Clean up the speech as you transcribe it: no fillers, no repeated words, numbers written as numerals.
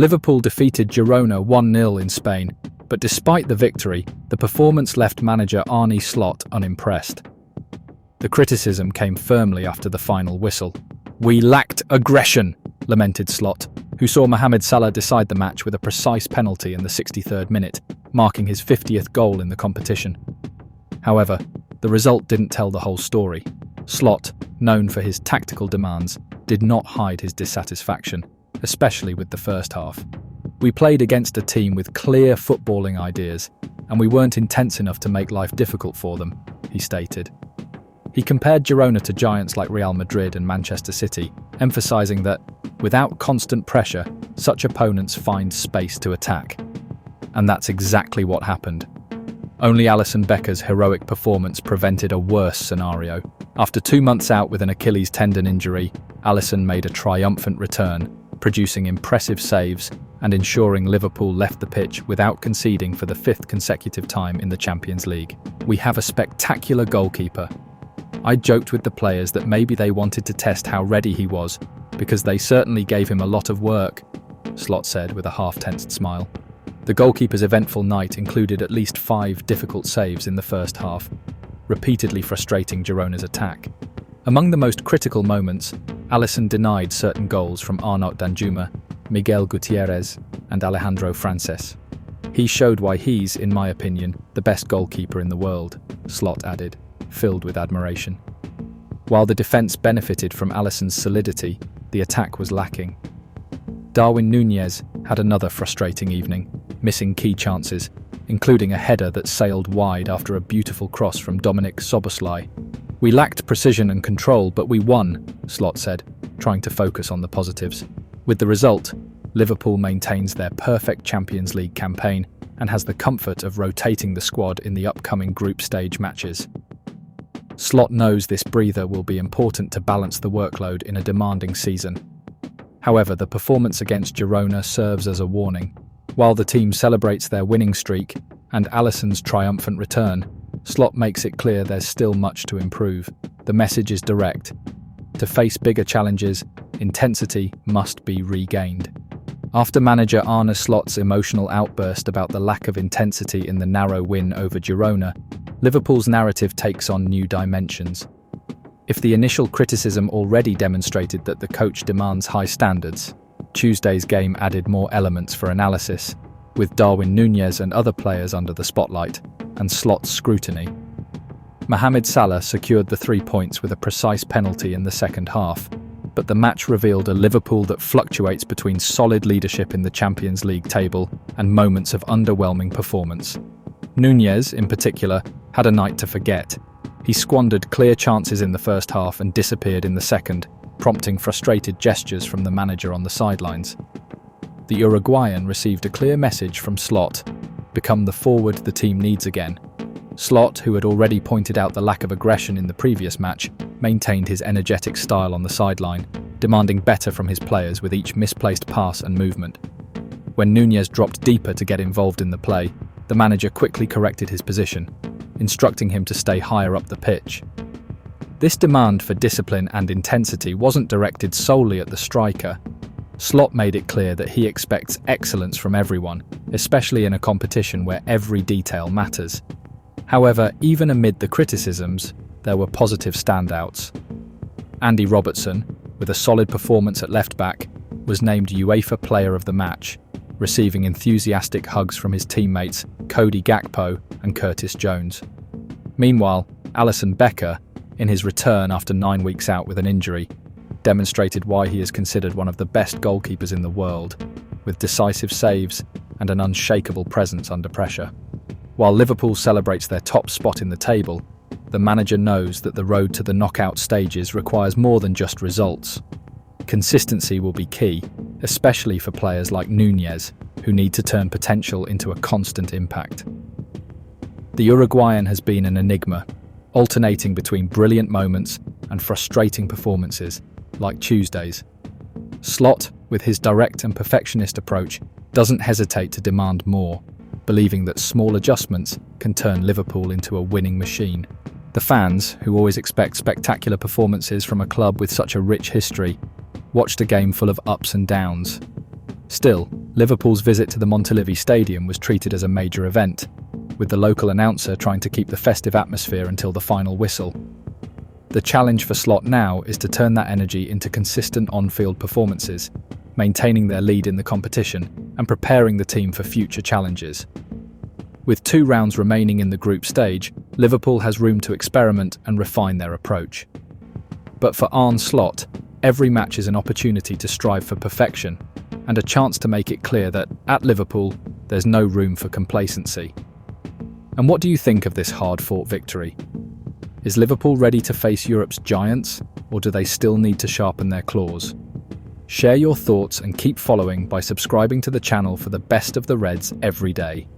Liverpool defeated Girona 1-0 in Spain, but despite the victory, the performance left manager Arne Slot unimpressed. The criticism came firmly after the final whistle. "We lacked aggression," lamented Slot, who saw Mohamed Salah decide the match with a precise penalty in the 63rd minute, marking his 50th goal in the competition. However, the result didn't tell the whole story. Slot, known for his tactical demands, did not hide his dissatisfaction, especially with the first half. "We played against a team with clear footballing ideas, and we weren't intense enough to make life difficult for them," he stated. He compared Girona to giants like Real Madrid and Manchester City, emphasising that, without constant pressure, such opponents find space to attack. And that's exactly what happened. Only Alisson Becker's heroic performance prevented a worse scenario. After 2 months out with an Achilles tendon injury, Alisson made a triumphant return, producing impressive saves and ensuring Liverpool left the pitch without conceding for the 5th consecutive time in the Champions League. "We have a spectacular goalkeeper. I joked with the players that maybe they wanted to test how ready he was, because they certainly gave him a lot of work," Slot said with a half-tensed smile. The goalkeeper's eventful night included at least 5 difficult saves in the first half, repeatedly frustrating Girona's attack. Among the most critical moments, Alisson denied certain goals from Arnaut Danjuma, Miguel Gutierrez, and Alejandro Frances. "He showed why he's, in my opinion, the best goalkeeper in the world," Slot added, filled with admiration. While the defence benefited from Alisson's solidity, the attack was lacking. Darwin Núñez had another frustrating evening, missing key chances, including a header that sailed wide after a beautiful cross from Dominik Szoboszlai. "We lacked precision and control, but we won," Slot said, trying to focus on the positives. With the result, Liverpool maintains their perfect Champions League campaign and has the comfort of rotating the squad in the upcoming group stage matches. Slot knows this breather will be important to balance the workload in a demanding season. However, the performance against Girona serves as a warning. While the team celebrates their winning streak and Alisson's triumphant return, Slot makes it clear there's still much to improve. The message is direct. To face bigger challenges, intensity must be regained. After manager Arne Slot's emotional outburst about the lack of intensity in the narrow win over Girona, Liverpool's narrative takes on new dimensions. If the initial criticism already demonstrated that the coach demands high standards, Tuesday's game added more elements for analysis, with Darwin Núñez and other players under the spotlight, and Slot's scrutiny. Mohamed Salah secured the 3 points with a precise penalty in the second half, but the match revealed a Liverpool that fluctuates between solid leadership in the Champions League table and moments of underwhelming performance. Núñez, in particular, had a night to forget. He squandered clear chances in the first half and disappeared in the second, prompting frustrated gestures from the manager on the sidelines. The Uruguayan received a clear message from Slot: become the forward the team needs again. Slot, who had already pointed out the lack of aggression in the previous match, maintained his energetic style on the sideline, demanding better from his players with each misplaced pass and movement. When Núñez dropped deeper to get involved in the play, the manager quickly corrected his position, instructing him to stay higher up the pitch. This demand for discipline and intensity wasn't directed solely at the striker. Slot made it clear that he expects excellence from everyone, especially in a competition where every detail matters. However, even amid the criticisms, there were positive standouts. Andy Robertson, with a solid performance at left-back, was named UEFA Player of the Match, receiving enthusiastic hugs from his teammates Cody Gakpo and Curtis Jones. Meanwhile, Alisson Becker, in his return after 9 weeks out with an injury, demonstrated why he is considered one of the best goalkeepers in the world, with decisive saves and an unshakable presence under pressure. While Liverpool celebrates their top spot in the table, the manager knows that the road to the knockout stages requires more than just results. Consistency will be key, especially for players like Núñez, who need to turn potential into a constant impact. The Uruguayan has been an enigma, alternating between brilliant moments and frustrating performances, like Tuesday's. Slot, with his direct and perfectionist approach, doesn't hesitate to demand more, believing that small adjustments can turn Liverpool into a winning machine. The fans, who always expect spectacular performances from a club with such a rich history, watched a game full of ups and downs. Still, Liverpool's visit to the Montilivi Stadium was treated as a major event, with the local announcer trying to keep the festive atmosphere until the final whistle. The challenge for Slot now is to turn that energy into consistent on-field performances, maintaining their lead in the competition and preparing the team for future challenges. With 2 rounds remaining in the group stage, Liverpool has room to experiment and refine their approach. But for Arne Slot, every match is an opportunity to strive for perfection and a chance to make it clear that, at Liverpool, there's no room for complacency. And what do you think of this hard-fought victory? Is Liverpool ready to face Europe's giants, or do they still need to sharpen their claws? Share your thoughts and keep following by subscribing to the channel for the best of the Reds every day.